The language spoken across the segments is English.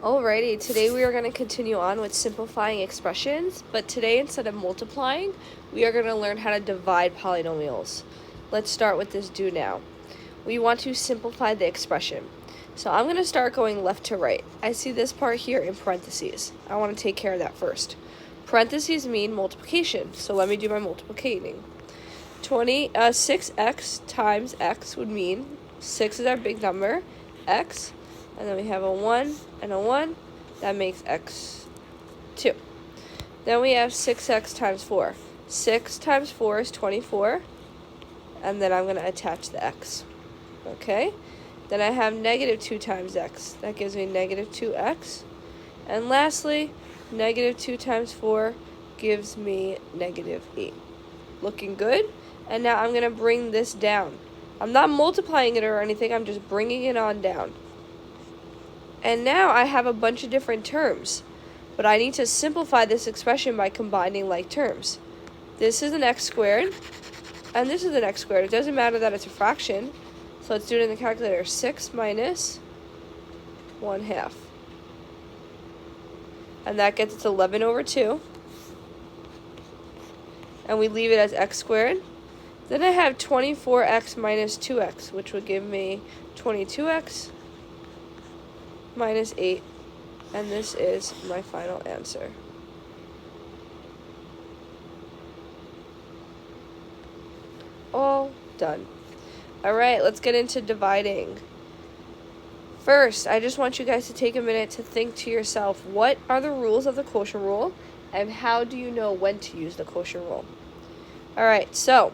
Alrighty, today we are going to continue on with simplifying expressions, but today instead of multiplying, we are going to learn how to divide polynomials. Let's start with this do now. We want to simplify the expression. So I'm going to start going left to right. I see this part here in parentheses. I want to take care of that first. Parentheses mean multiplication, so let me do my multiplicating. 6x times x would mean 6 is our big number, x, and then we have a 1 and a 1, that makes x2. Then we have 6x times 4. 6 times 4 is 24, and then I'm going to attach the x. Okay? Then I have negative 2 times x. That gives me negative 2x. And lastly, negative 2 times 4 gives me negative 8. Looking good? And now I'm going to bring this down. I'm not multiplying it or anything, I'm just bringing it on down. And now I have a bunch of different terms, but I need to simplify this expression by combining like terms. This is an x squared, and this is an x squared. It doesn't matter that it's a fraction, so let's do it in the calculator. 6 minus 1/2. And that gets us 11 over 2. And we leave it as x squared. Then I have 24x minus 2x, which would give me 22x minus 8, and this is my final answer. All done. Alright, let's get into dividing. First, I just want you guys to take a minute to think to yourself, what are the rules of the quotient rule, and how do you know when to use the quotient rule? Alright, so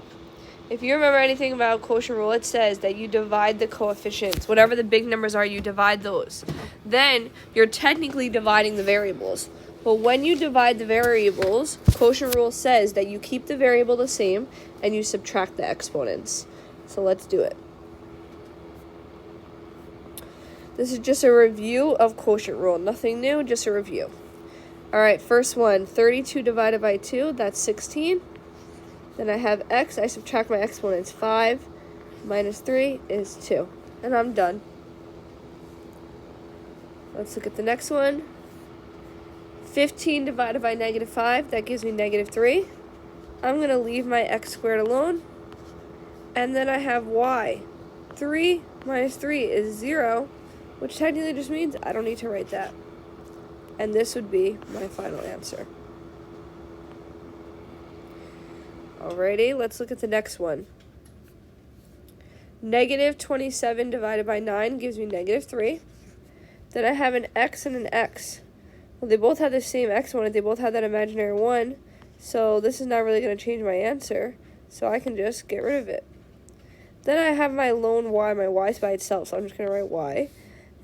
if you remember anything about quotient rule, it says that you divide the coefficients. Whatever the big numbers are, you divide those. Then you're technically dividing the variables. But when you divide the variables, quotient rule says that you keep the variable the same and you subtract the exponents. So let's do it. This is just a review of quotient rule. Nothing new, just a review. Alright, first one, 32 divided by 2, that's 16. Then I have x, I subtract my exponents. 5 minus 3 is 2. And I'm done. Let's look at the next one. 15 divided by negative 5, that gives me negative 3. I'm going to leave my x squared alone. And then I have y. 3 minus 3 is 0, which technically just means I don't need to write that. And this would be my final answer. Alrighty, let's look at the next one. Negative 27 divided by 9 gives me negative 3. Then I have an x and an x. Well, they both have the same exponent. They both have that imaginary 1. So this is not really going to change my answer. So I can just get rid of it. Then I have my lone y. My y is by itself, so I'm just going to write y.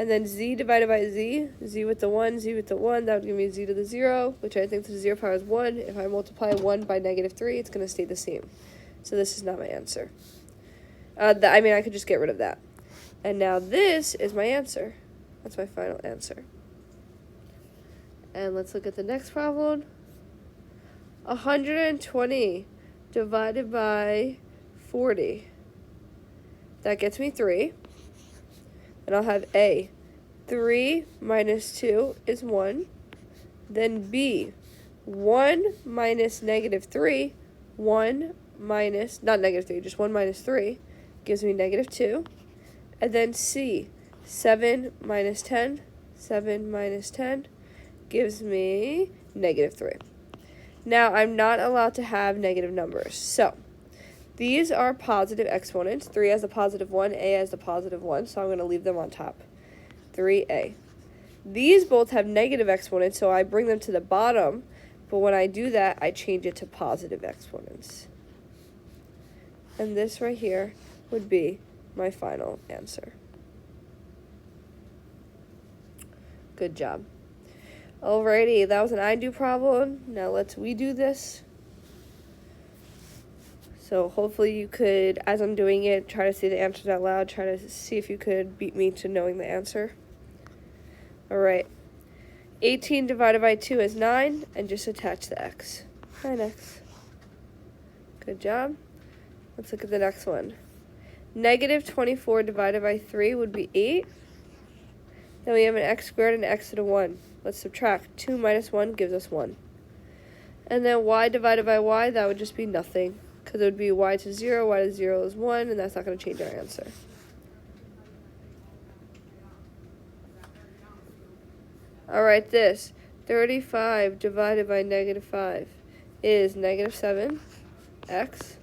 And then z divided by z, z with the 1, z with the 1, that would give me z to the 0, which I think to the 0 power is 1. If I multiply 1 by negative 3, it's going to stay the same. So this is not my answer. I could just get rid of that. And now this is my answer. That's my final answer. And let's look at the next problem. 120 divided by 40. That gets me 3. And I'll have A, 3 minus 2 is 1. Then B, 1 minus negative 3, 1 minus, not negative 3, just 1 minus 3, gives me negative 2. And then C, 7 minus 10, 7 minus 10, gives me negative 3. Now, I'm not allowed to have negative numbers, so these are positive exponents. 3 has the positive 1, A has the positive 1, so I'm going to leave them on top. 3A. These both have negative exponents, so I bring them to the bottom, but when I do that, I change it to positive exponents. And this right here would be my final answer. Good job. Alrighty, that was an I do problem. Now let's we do this. So hopefully you could, as I'm doing it, try to say the answers out loud. Try to see if you could beat me to knowing the answer. Alright. 18 divided by 2 is 9, and just attach the x. 9x. Good job. Let's look at the next one. Negative 24 divided by 3 would be 8. Then we have an x squared and x to the 1. Let's subtract. 2 minus 1 gives us 1. And then y divided by y, that would just be nothing. Because it would be y to 0, y to 0 is 1, and that's not going to change our answer. Alright, this 35 divided by negative 5 is negative 7, x.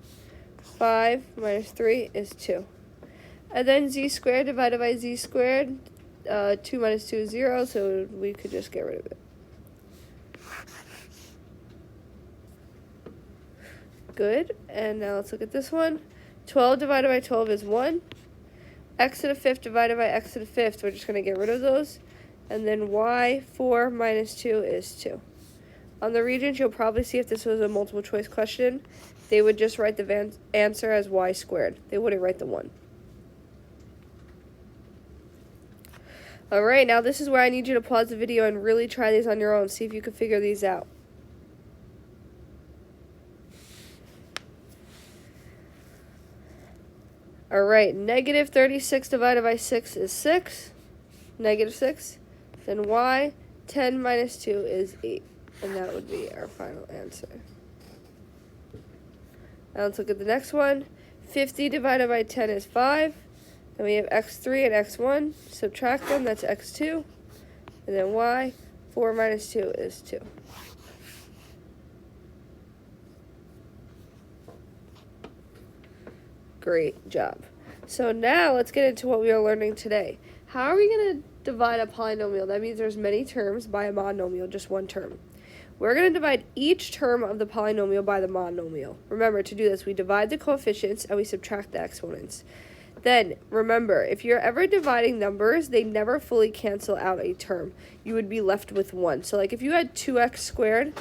5 minus 3 is 2. And then z squared divided by z squared, 2 minus 2 is 0, so we could just get rid of it. Good, and now let's look at this one. 12 divided by 12 is 1. X to the 5th divided by x to the 5th, we're just going to get rid of those. And then y, 4 minus 2 is 2. On the Regents, you'll probably see if this was a multiple choice question, they would just write the answer as y squared. They wouldn't write the 1. Alright, now this is where I need you to pause the video and really try these on your own. See if you can figure these out. Alright, negative 36 divided by 6 is 6. Negative 6. Then y, 10 minus 2 is 8. And that would be our final answer. Now let's look at the next one. 50 divided by 10 is 5. Then we have x3 and x1. Subtract them, that's x2. And then y, 4 minus 2 is 2. Great job. So now let's get into what we are learning today. How are we going to divide a polynomial? That means there's many terms by a monomial, just one term. We're going to divide each term of the polynomial by the monomial. Remember, to do this, we divide the coefficients and we subtract the exponents. Then, remember, if you're ever dividing numbers, they never fully cancel out a term. You would be left with 1. So like if you had 2x squared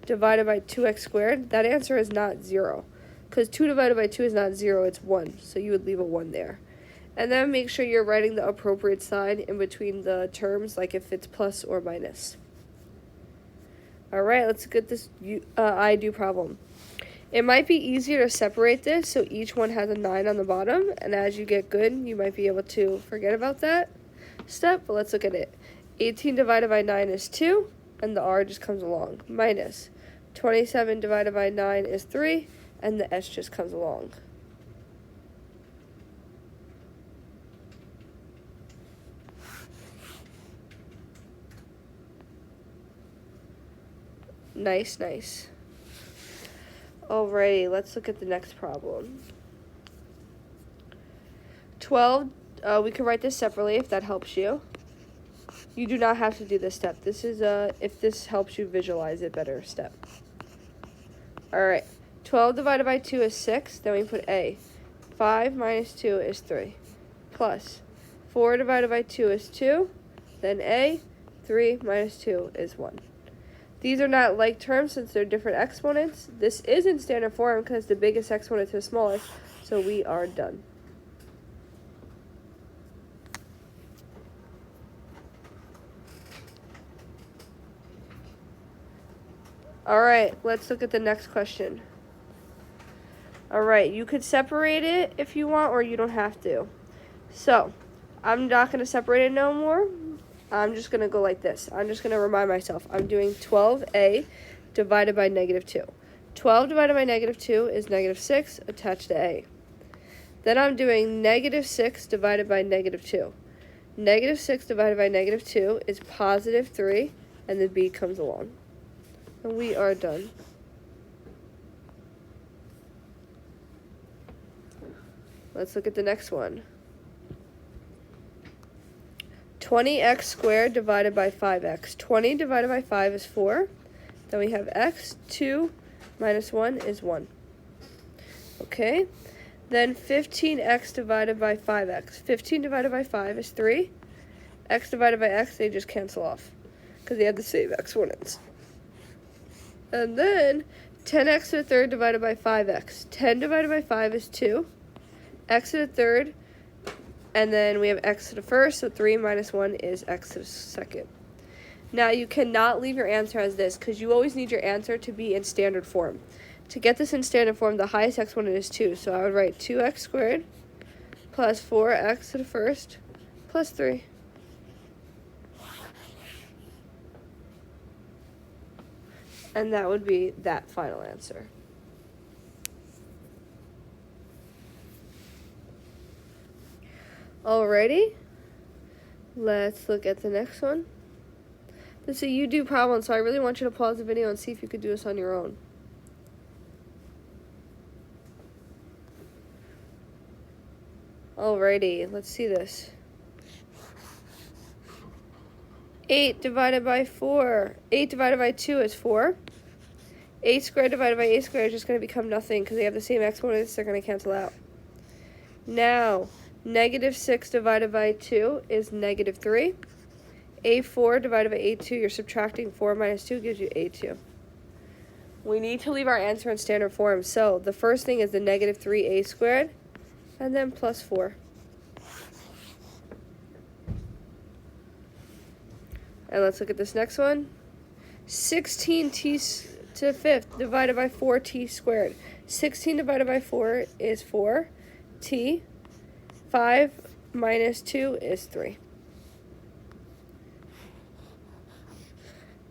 divided by 2x squared, that answer is not 0. Because 2 divided by 2 is not 0, it's 1. So you would leave a 1 there. And then make sure you're writing the appropriate sign in between the terms, like if it's plus or minus. Alright, let's get this I do problem. It might be easier to separate this so each one has a 9 on the bottom, and as you get good, you might be able to forget about that step, but let's look at it. 18 divided by 9 is 2, and the r just comes along, minus 27 divided by 9 is 3, and the s just comes along. Nice, nice. Alrighty, let's look at the next problem. 12, we can write this separately if that helps you. You do not have to do this step. This is if this helps you visualize it better step. Alright, 12 divided by 2 is 6, then we put a. 5 minus 2 is 3. Plus 4 divided by 2 is 2, then a. 3 minus 2 is 1. These are not like terms since they're different exponents. This is in standard form because the biggest exponent is the smallest, so we are done. Alright, let's look at the next question. Alright, you could separate it if you want, or you don't have to. So, I'm not going to separate it no more. I'm just going to go like this. I'm just going to remind myself. I'm doing 12a divided by negative 2. 12 divided by negative 2 is negative 6 attached to a. Then I'm doing negative 6 divided by negative 2. Negative 6 divided by negative 2 is positive 3, and the b comes along. And we are done. Let's look at the next one. 20x squared divided by 5x. 20 divided by 5 is 4. Then we have x. 2 minus 1 is 1. Okay. Then 15x divided by 5x. 15 divided by 5 is 3. X divided by x, they just cancel off because they have the same exponents. And then 10x to the third divided by 5x. 10 divided by 5 is 2. X to the third. And then we have x to the first, so 3 minus 1 is x to the second. Now, you cannot leave your answer as this, because you always need your answer to be in standard form. To get this in standard form, the highest exponent is 2, so I would write 2x squared plus 4x to the first plus 3. And that would be that final answer. Alrighty, let's look at the next one. This is a you do problem, so I really want you to pause the video and see if you could do this on your own. Alrighty, let's see this. 8 divided by 4. 8 divided by 2 is 4. 8 squared divided by 8 squared is just going to become nothing because they have the same exponents, they're going to cancel out. Now, negative 6 divided by 2 is negative 3. A4 divided by A2, you're subtracting 4 minus 2 gives you A2. We need to leave our answer in standard form, so the first thing is the negative 3A squared, and then plus 4. And let's look at this next one. 16t to the 5th divided by 4t squared. 16 divided by 4 is 4t. 5 minus 2 is 3.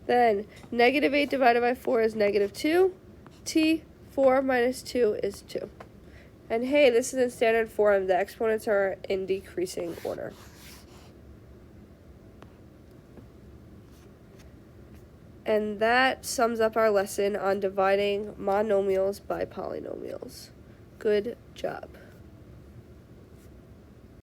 Then negative 8 divided by 4 is negative 2. T, 4 minus 2 is 2. And hey, this is in standard form. The exponents are in decreasing order. And that sums up our lesson on dividing monomials by polynomials. Good job.